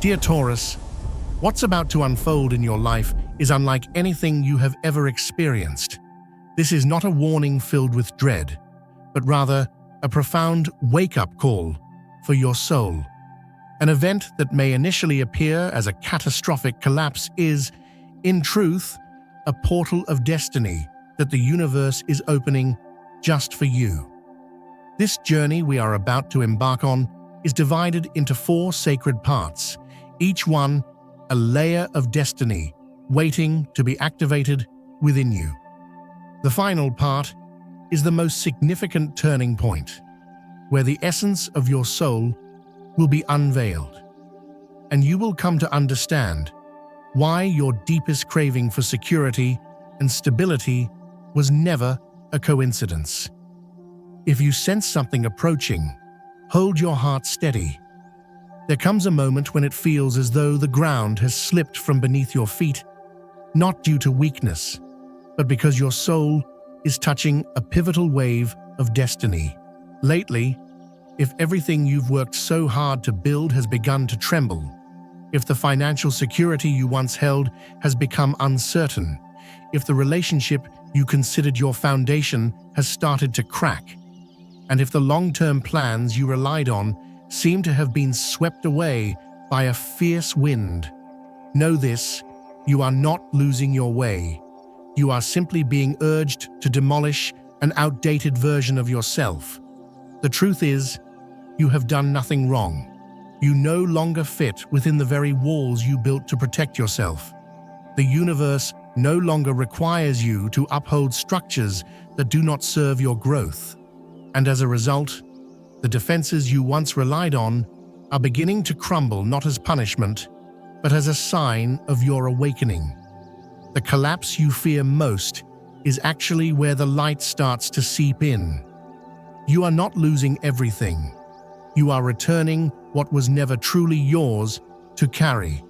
Dear Taurus, what's about to unfold in your life is unlike anything you have ever experienced. This is not a warning filled with dread, but rather a profound wake-up call for your soul. An event that may initially appear as a catastrophic collapse is, in truth, a portal of destiny that the universe is opening just for you. This journey we are about to embark on is divided into 4 sacred parts, each one a layer of destiny waiting to be activated within you. The final part is the most significant turning point, where the essence of your soul will be unveiled, and you will come to understand why your deepest craving for security and stability was never a coincidence. If you sense something approaching, hold your heart steady. There comes a moment when it feels as though the ground has slipped from beneath your feet, not due to weakness, but because your soul is touching a pivotal wave of destiny. Lately, if everything you've worked so hard to build has begun to tremble, if the financial security you once held has become uncertain, if the relationship you considered your foundation has started to crack, and if the long-term plans you relied on seem to have been swept away by a fierce wind, know this: you are not losing your way. You are simply being urged to demolish an outdated version of yourself. The truth is, you have done nothing wrong. You no longer fit within the very walls you built to protect yourself. The universe no longer requires you to uphold structures that do not serve your growth. And as a result, the defenses you once relied on are beginning to crumble, not as punishment, but as a sign of your awakening. The collapse you fear most is actually where the light starts to seep in. You are not losing everything. You are returning what was never truly yours to carry.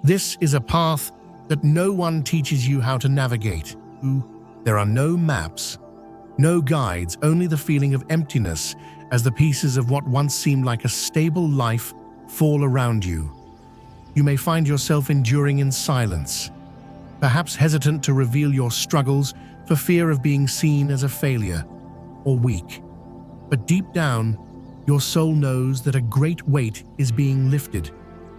This is a path that no one teaches you how to navigate. There are no maps, no guides, only the feeling of emptiness as the pieces of what once seemed like a stable life fall around you. You may find yourself enduring in silence, perhaps hesitant to reveal your struggles for fear of being seen as a failure or weak. But deep down, your soul knows that a great weight is being lifted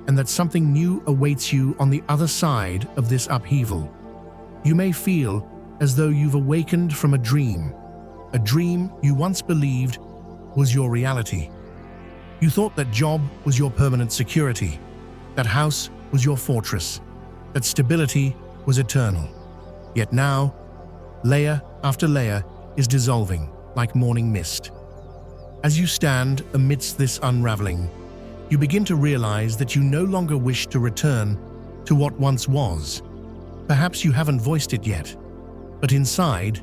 and that something new awaits you on the other side of this upheaval. You may feel as though you've awakened from a dream you once believed was your reality. You thought that job was your permanent security, that house was your fortress, that stability was eternal. Yet now, layer after layer is dissolving like morning mist. As you stand amidst this unraveling, you begin to realize that you no longer wish to return to what once was. Perhaps you haven't voiced it yet, but inside,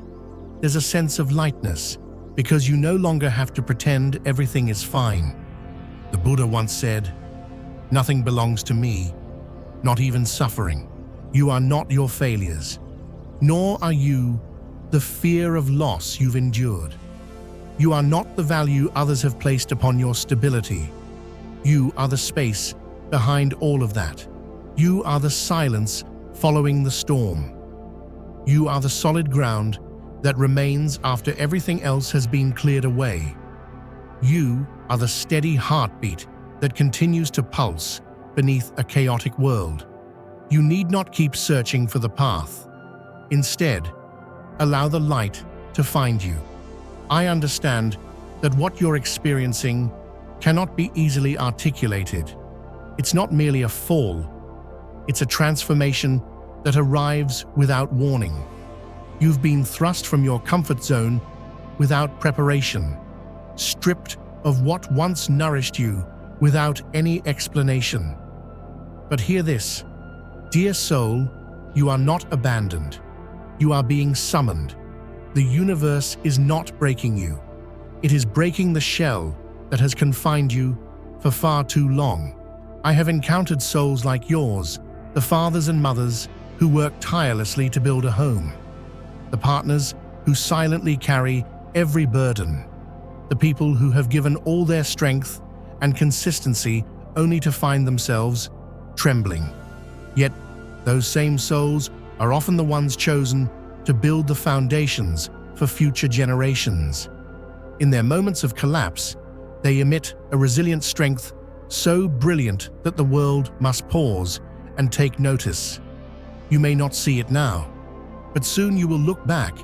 there's a sense of lightness because you no longer have to pretend everything is fine. The Buddha once said, "Nothing belongs to me, not even suffering." You are not your failures, nor are you the fear of loss you've endured. You are not the value others have placed upon your stability. You are the space behind all of that. You are the silence following the storm. You are the solid ground that remains after everything else has been cleared away. You are the steady heartbeat that continues to pulse beneath a chaotic world. You need not keep searching for the path. Instead, allow the light to find you. I understand that what you're experiencing cannot be easily articulated. It's not merely a fall. It's a transformation that arrives without warning. You've been thrust from your comfort zone without preparation, stripped of what once nourished you without any explanation. But hear this, dear soul, you are not abandoned. You are being summoned. The universe is not breaking you. It is breaking the shell that has confined you for far too long. I have encountered souls like yours, the fathers and mothers who work tirelessly to build a home, the partners who silently carry every burden, the people who have given all their strength and consistency only to find themselves trembling. Yet, those same souls are often the ones chosen to build the foundations for future generations. In their moments of collapse, they emit a resilient strength so brilliant that the world must pause and take notice. You may not see it now, but soon you will look back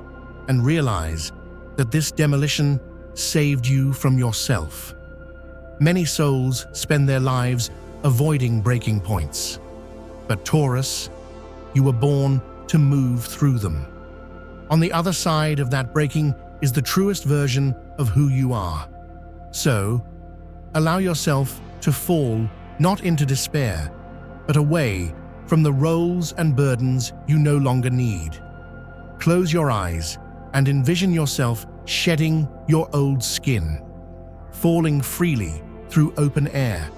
and realize that this demolition saved you from yourself. Many souls spend their lives avoiding breaking points. But Taurus, you were born to move through them. On the other side of that breaking is the truest version of who you are. So, allow yourself to fall not into despair, but away from the roles and burdens you no longer need. Close your eyes and envision yourself shedding your old skin, falling freely through open air.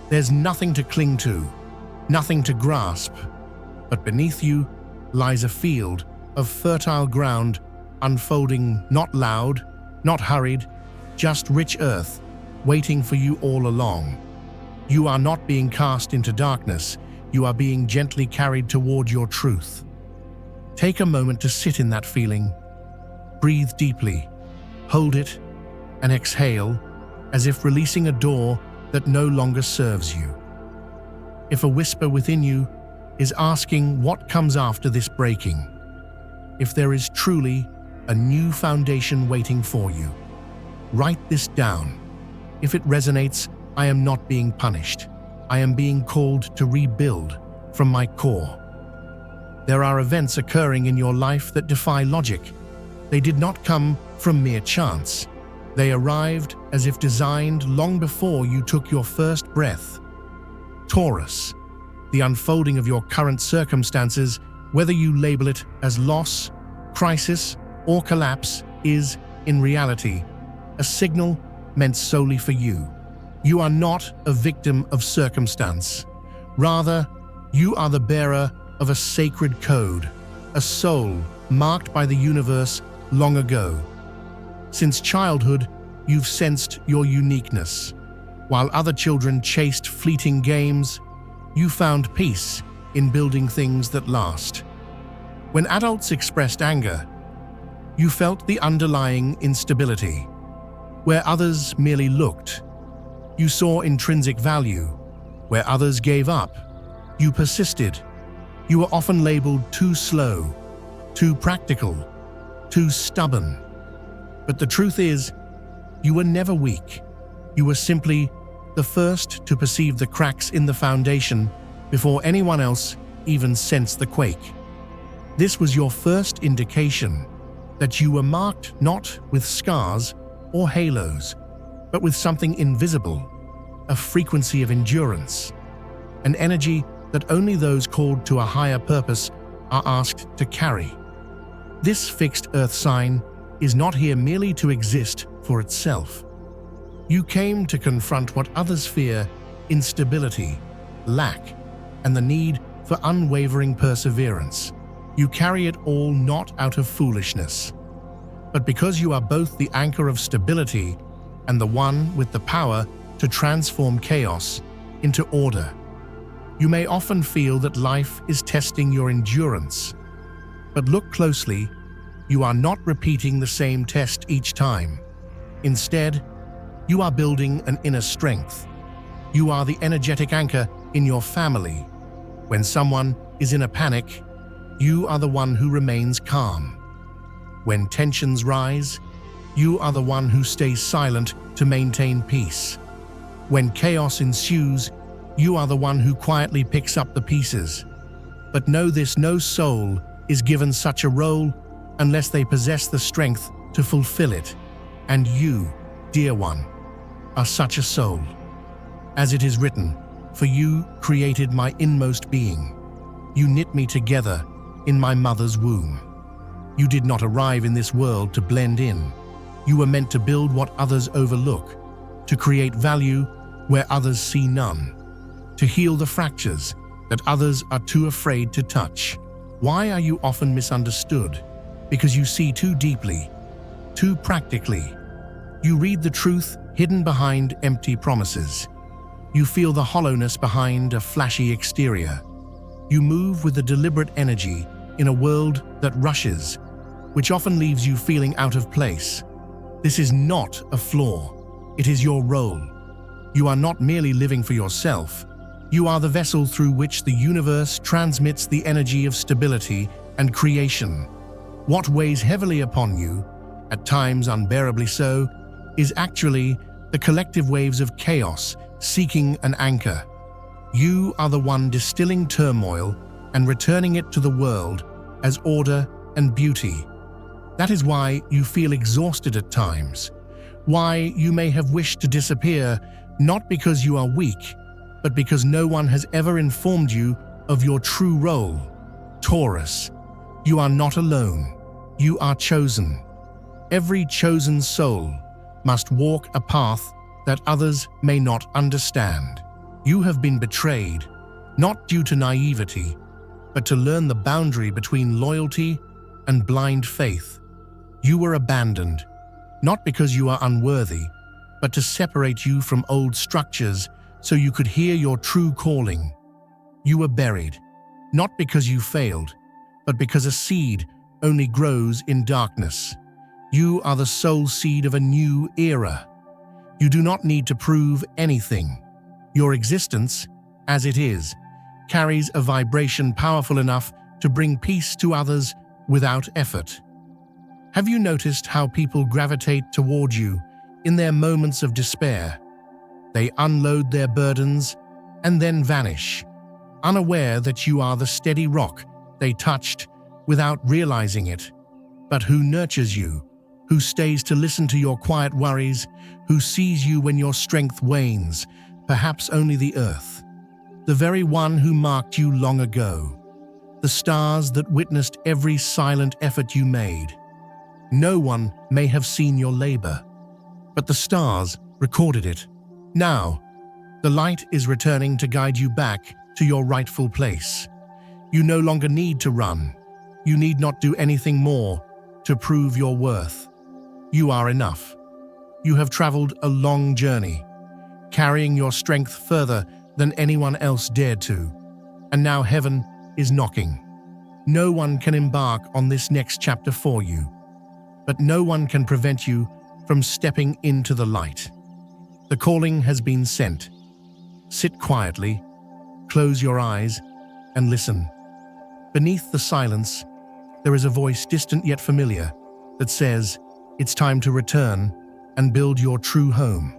There's nothing to cling to, nothing to grasp, but beneath you lies a field of fertile ground unfolding, not loud, not hurried, just rich earth waiting for you all along. You are not being cast into darkness, you are being gently carried toward your truth. Take a moment to sit in that feeling. Breathe deeply, hold it, and exhale as if releasing a door that no longer serves you. If a whisper within you is asking what comes after this breaking, if there is truly a new foundation waiting for you, write this down. If it resonates, I am not being punished. I am being called to rebuild from my core. There are events occurring in your life that defy logic. They did not come from mere chance. They arrived as if designed long before you took your first breath. Taurus, the unfolding of your current circumstances, whether you label it as loss, crisis, or collapse, is, in reality, a signal meant solely for you. You are not a victim of circumstance. Rather, you are the bearer of a sacred code, a soul marked by the universe long ago. Since childhood, you've sensed your uniqueness. While other children chased fleeting games, you found peace in building things that last. When adults expressed anger, you felt the underlying instability. Where others merely looked, you saw intrinsic value. Where others gave up, you persisted. You were often labeled too slow, too practical, too stubborn. But the truth is, you were never weak. You were simply the first to perceive the cracks in the foundation before anyone else even sensed the quake. This was your first indication that you were marked not with scars or halos, but with something invisible, a frequency of endurance, an energy that only those called to a higher purpose are asked to carry. This fixed earth sign is not here merely to exist for itself. You came to confront what others fear: instability, lack, and the need for unwavering perseverance. You carry it all not out of foolishness, but because you are both the anchor of stability and the one with the power to transform chaos into order. You may often feel that life is testing your endurance, but look closely. You are not repeating the same test each time. Instead, you are building an inner strength. You are the energetic anchor in your family. When someone is in a panic, you are the one who remains calm. When tensions rise, you are the one who stays silent to maintain peace. When chaos ensues, you are the one who quietly picks up the pieces. But know this: no soul is given such a role unless they possess the strength to fulfill it. And you, dear one, are such a soul. As it is written, "For you created my inmost being. You knit me together in my mother's womb." You did not arrive in this world to blend in. You were meant to build what others overlook, to create value where others see none, to heal the fractures that others are too afraid to touch. Why are you often misunderstood? Because you see too deeply, too practically. You read the truth hidden behind empty promises. You feel the hollowness behind a flashy exterior. You move with a deliberate energy in a world that rushes, which often leaves you feeling out of place. This is not a flaw. It is your role. You are not merely living for yourself. You are the vessel through which the universe transmits the energy of stability and creation. What weighs heavily upon you, at times unbearably so, is actually the collective waves of chaos seeking an anchor. You are the one distilling turmoil and returning it to the world as order and beauty. That is why you feel exhausted at times, why you may have wished to disappear, not because you are weak, but because no one has ever informed you of your true role. Taurus, you are not alone. You are chosen. Every chosen soul must walk a path that others may not understand. You have been betrayed, not due to naivety, but to learn the boundary between loyalty and blind faith. You were abandoned, not because you are unworthy, but to separate you from old structures so you could hear your true calling. You were buried, not because you failed, but because a seed only grows in darkness. You are the soul seed of a new era. You do not need to prove anything. Your existence, as it is, carries a vibration powerful enough to bring peace to others without effort. Have you noticed how people gravitate toward you in their moments of despair? They unload their burdens and then vanish, unaware that you are the steady rock they touched without realizing it. But who nurtures you? Who stays to listen to your quiet worries? Who sees you when your strength wanes? Perhaps only the earth. The very one who marked you long ago. The stars that witnessed every silent effort you made. No one may have seen your labor, but the stars recorded it. Now, the light is returning to guide you back to your rightful place. You no longer need to run. You need not do anything more to prove your worth. You are enough. You have traveled a long journey, carrying your strength further than anyone else dared to. And now heaven is knocking. No one can embark on this next chapter for you, but no one can prevent you from stepping into the light. The calling has been sent. Sit quietly, close your eyes, and listen. Beneath the silence, there is a voice distant yet familiar that says, "It's time to return and build your true home."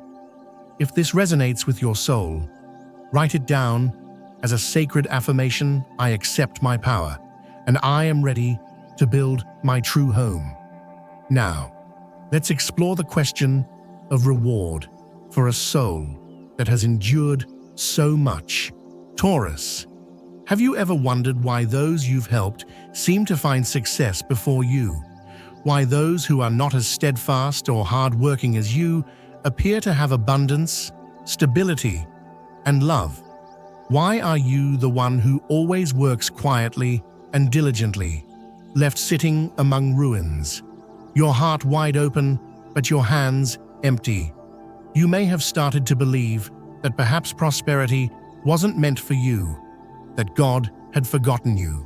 If this resonates with your soul, write it down as a sacred affirmation. I accept my power, and I am ready to build my true home. Now, let's explore the question of reward for a soul that has endured so much. Taurus, have you ever wondered why those you've helped seem to find success before you? Why those who are not as steadfast or hard-working as you appear to have abundance, stability, and love? Why are you the one who always works quietly and diligently, left sitting among ruins? Your heart wide open, but your hands empty. You may have started to believe that perhaps prosperity wasn't meant for you, that God had forgotten you,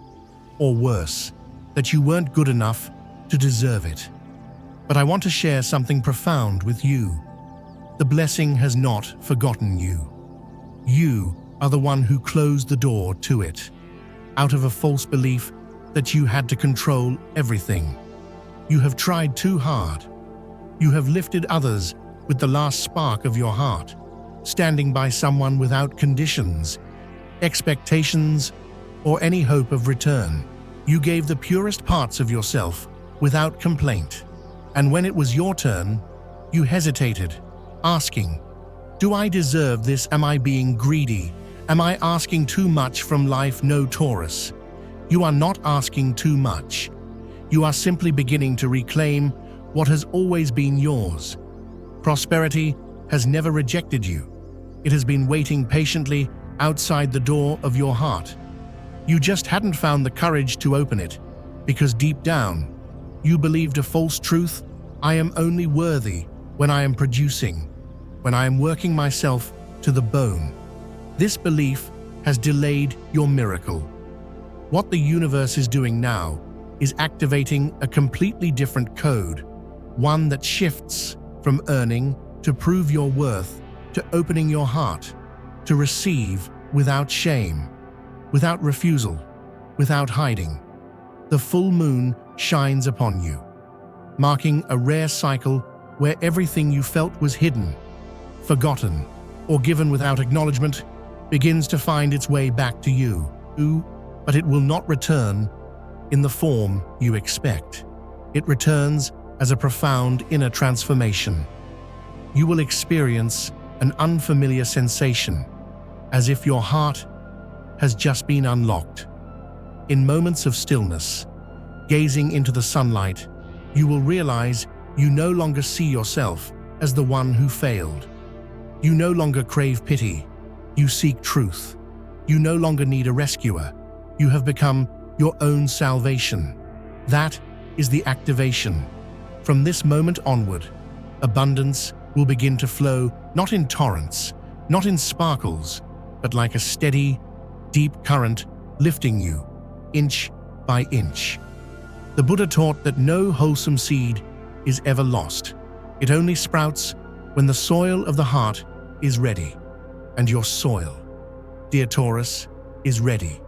or worse, that you weren't good enough to deserve it. But I want to share something profound with you. The blessing has not forgotten you. You are the one who closed the door to it, out of a false belief that you had to control everything. You have tried too hard. You have lifted others with the last spark of your heart, standing by someone without conditions, expectations, or any hope of return. You gave the purest parts of yourself without complaint. And when it was your turn, you hesitated, asking, "Do I deserve this? Am I being greedy? Am I asking too much from life?" No, Taurus, you are not asking too much. You are simply beginning to reclaim what has always been yours. Prosperity has never rejected you. It has been waiting patiently outside the door of your heart. You just hadn't found the courage to open it, because deep down, you believed a false truth: I am only worthy when I am producing, when I am working myself to the bone. This belief has delayed your miracle. What the universe is doing now is activating a completely different code, one that shifts from earning to prove your worth, to opening your heart, to receive without shame, without refusal, without hiding. The full moon shines upon you, marking a rare cycle where everything you felt was hidden, forgotten, or given without acknowledgement begins to find its way back to you. But it will not return in the form you expect. It returns as a profound inner transformation. You will experience an unfamiliar sensation, as if your heart has just been unlocked. In moments of stillness, gazing into the sunlight, you will realize you no longer see yourself as the one who failed. You no longer crave pity. You seek truth. You no longer need a rescuer. You have become your own salvation. That is the activation. From this moment onward, abundance will begin to flow not in torrents, not in sparkles, but like a steady, deep current lifting you, inch by inch. The Buddha taught that no wholesome seed is ever lost. It only sprouts when the soil of the heart is ready. And your soil, dear Taurus, is ready.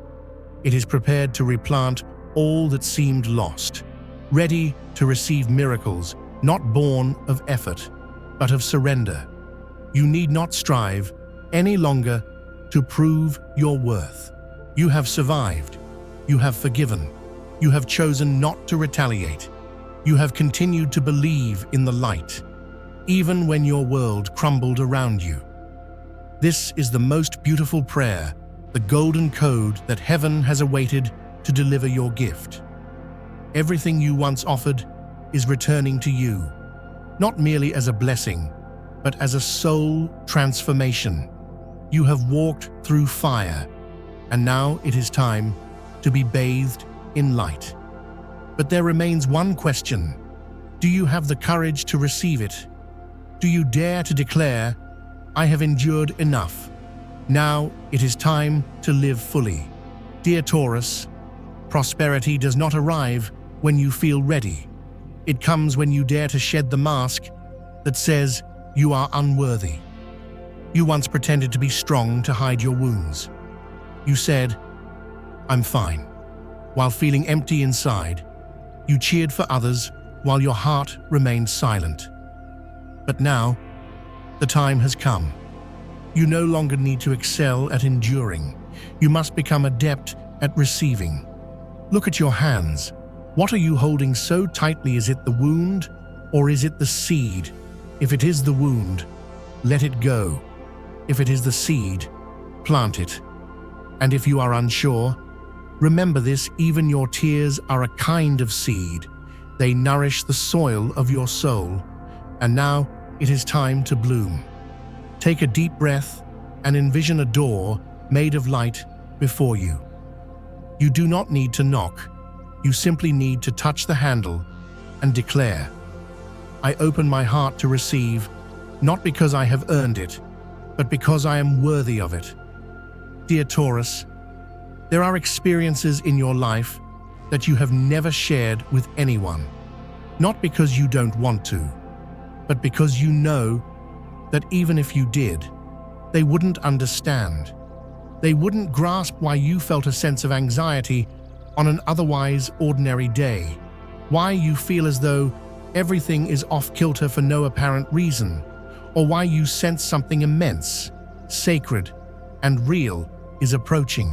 It is prepared to replant all that seemed lost, ready to receive miracles not born of effort, but of surrender. You need not strive any longer to prove your worth. You have survived. You have forgiven. You have chosen not to retaliate. You have continued to believe in the light, even when your world crumbled around you. This is the most beautiful prayer, the golden code that heaven has awaited to deliver your gift. Everything you once offered is returning to you, not merely as a blessing, but as a soul transformation. You have walked through fire, and now it is time to be bathed in light. But there remains one question. Do you have the courage to receive it? Do you dare to declare, "I have endured enough. Now it is time to live fully"? Dear Taurus, prosperity does not arrive when you feel ready. It comes when you dare to shed the mask that says you are unworthy. You once pretended to be strong to hide your wounds. You said, "I'm fine," while feeling empty inside. You cheered for others while your heart remained silent. But now, the time has come. You no longer need to excel at enduring. You must become adept at receiving. Look at your hands. What are you holding so tightly? Is it the wound, or is it the seed? If it is the wound, let it go. If it is the seed, plant it. And if you are unsure, remember this: even your tears are a kind of seed. They nourish the soil of your soul. And now it is time to bloom. Take a deep breath and envision a door made of light before you. You do not need to knock. You simply need to touch the handle and declare, "I open my heart to receive, not because I have earned it, but because I am worthy of it." Dear Taurus, there are experiences in your life that you have never shared with anyone, not because you don't want to, but because you know that even if you did, they wouldn't understand. They wouldn't grasp why you felt a sense of anxiety on an otherwise ordinary day, why you feel as though everything is off-kilter for no apparent reason, or why you sense something immense, sacred, and real is approaching,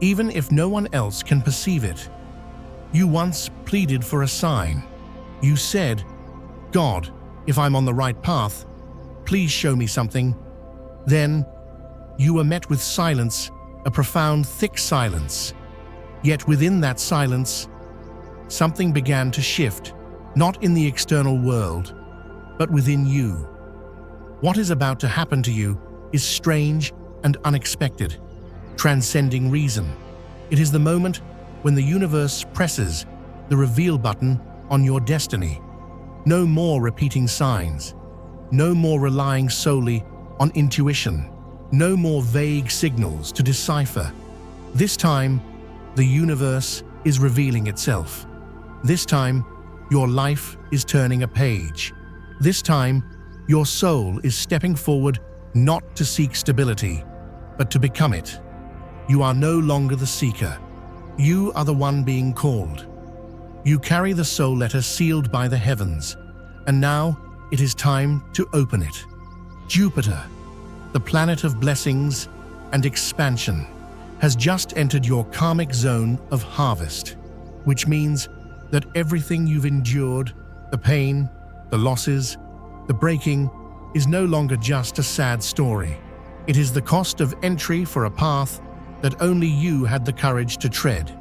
even if no one else can perceive it. You once pleaded for a sign. You said, "God, if I'm on the right path, please show me something." Then you were met with silence, a profound, thick silence. Yet within that silence, something began to shift, not in the external world, but within you. What is about to happen to you is strange and unexpected, transcending reason. It is the moment when the universe presses the reveal button on your destiny. No more repeating signs. No more relying solely on intuition. No more vague signals to decipher. This time, the universe is revealing itself. This time, your life is turning a page. This time, your soul is stepping forward not to seek stability, but to become it. You are no longer the seeker. You are the one being called. You carry the soul letter sealed by the heavens, and now it is time to open it. Jupiter, the planet of blessings and expansion, has just entered your karmic zone of harvest, which means that everything you've endured, the pain, the losses, the breaking, is no longer just a sad story. It is the cost of entry for a path that only you had the courage to tread.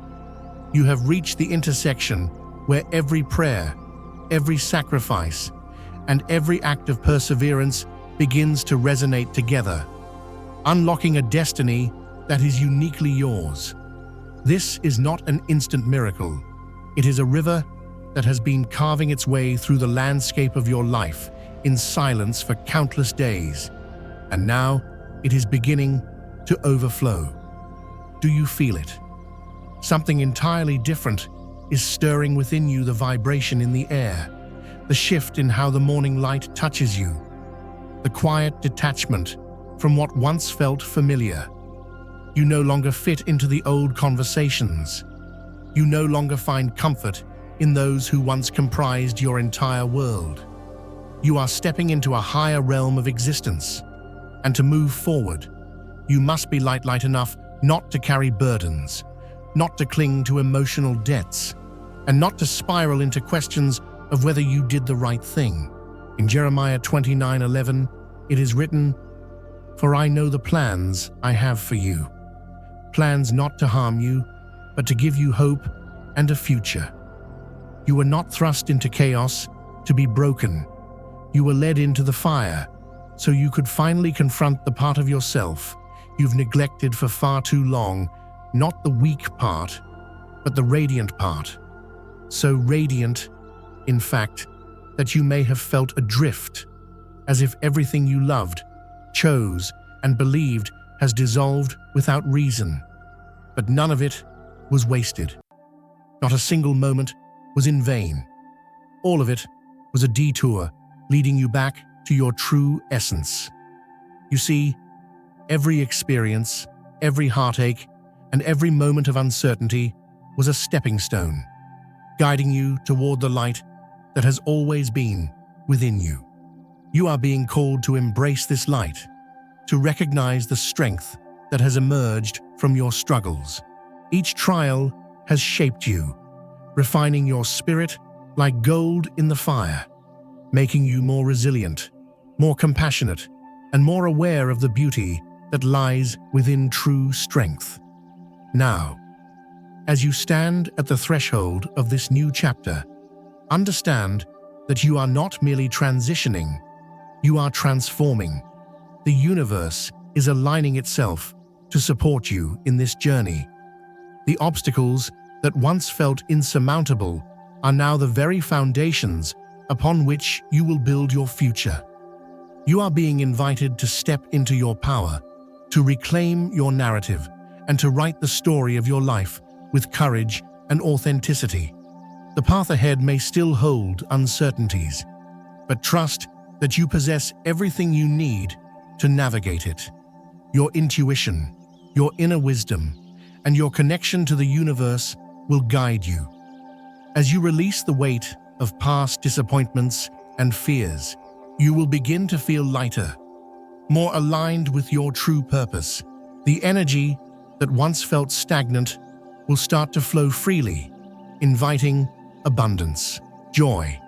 You have reached the intersection where every prayer, every sacrifice, and every act of perseverance begins to resonate together, unlocking a destiny that is uniquely yours. This is not an instant miracle. It is a river that has been carving its way through the landscape of your life in silence for countless days, and now it is beginning to overflow. Do you feel it? Something entirely different is stirring within you, the vibration in the air, the shift in how the morning light touches you, the quiet detachment from what once felt familiar. You no longer fit into the old conversations. You no longer find comfort in those who once comprised your entire world. You are stepping into a higher realm of existence, and to move forward, you must be light enough not to carry burdens, not to cling to emotional debts, and not to spiral into questions of whether you did the right thing. In Jeremiah 29:11, it is written, "For I know the plans I have for you, plans not to harm you, but to give you hope and a future." You were not thrust into chaos to be broken. You were led into the fire so you could finally confront the part of yourself you've neglected for far too long, not the weak part, but the radiant part. So radiant, in fact, that you may have felt adrift, as if everything you loved, chose, and believed has dissolved without reason. But none of it was wasted. Not a single moment was in vain. All of it was a detour leading you back to your true essence. You see, every experience, every heartache, and every moment of uncertainty was a stepping stone, guiding you toward the light that has always been within you. You are being called to embrace this light, to recognize the strength that has emerged from your struggles. Each trial has shaped you, refining your spirit like gold in the fire, making you more resilient, more compassionate, and more aware of the beauty that lies within true strength. Now, as you stand at the threshold of this new chapter, understand that you are not merely transitioning, you are transforming. The universe is aligning itself to support you in this journey. The obstacles that once felt insurmountable are now the very foundations upon which you will build your future. You are being invited to step into your power, to reclaim your narrative, and to write the story of your life with courage and authenticity. The path ahead may still hold uncertainties, but trust that you possess everything you need to navigate it. Your intuition, your inner wisdom, and your connection to the universe will guide you. As you release the weight of past disappointments and fears, you will begin to feel lighter, more aligned with your true purpose. The energy that once felt stagnant will start to flow freely, inviting abundance, joy,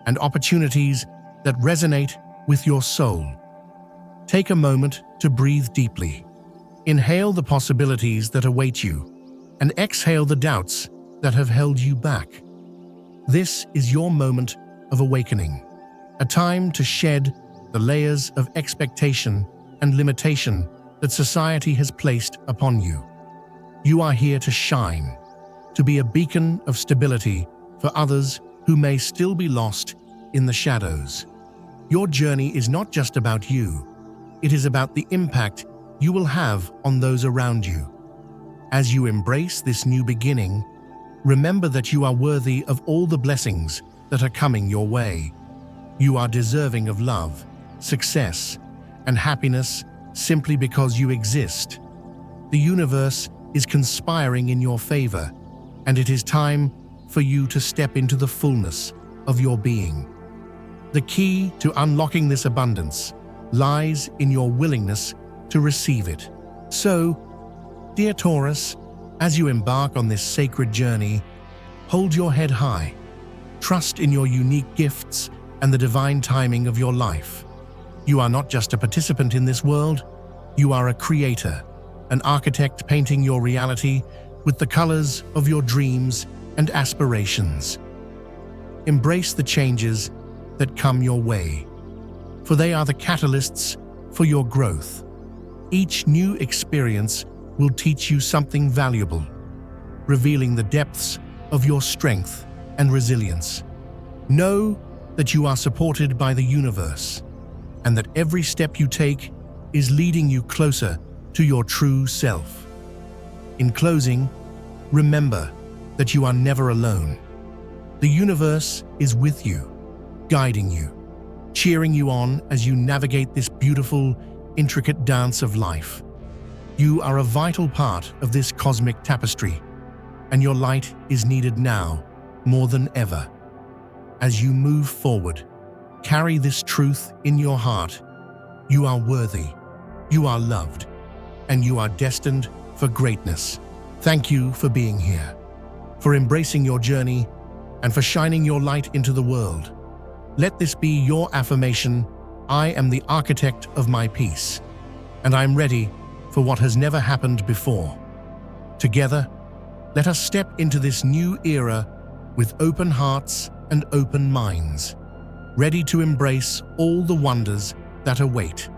and opportunities that resonate with your soul. Take a moment to breathe deeply. Inhale the possibilities that await you, and exhale the doubts that have held you back. This is your moment of awakening, a time to shed the layers of expectation and limitation that society has placed upon you. You are here to shine, to be a beacon of stability for others who may still be lost in the shadows. Your journey is not just about you, it is about the impact you will have on those around you. As you embrace this new beginning, remember that you are worthy of all the blessings that are coming your way. You are deserving of love, success, and happiness simply because you exist. The universe is conspiring in your favor, and it is time for you to step into the fullness of your being. The key to unlocking this abundance lies in your willingness to receive it. So, dear Taurus, as you embark on this sacred journey, hold your head high. Trust in your unique gifts and the divine timing of your life. You are not just a participant in this world, you are a creator, an architect painting your reality with the colors of your dreams and aspirations. Embrace the changes that come your way, for they are the catalysts for your growth. Each new experience will teach you something valuable, revealing the depths of your strength and resilience. Know that you are supported by the universe, and that every step you take is leading you closer to your true self. In closing, remember that you are never alone. The universe is with you, guiding you, cheering you on as you navigate this beautiful, intricate dance of life. You are a vital part of this cosmic tapestry, and your light is needed now more than ever. As you move forward, carry this truth in your heart. You are worthy, you are loved, and you are destined for greatness. Thank you for being here, for embracing your journey, and for shining your light into the world. Let this be your affirmation: I am the architect of my peace, and I'm ready for what has never happened before. Together, let us step into this new era with open hearts and open minds, ready to embrace all the wonders that await.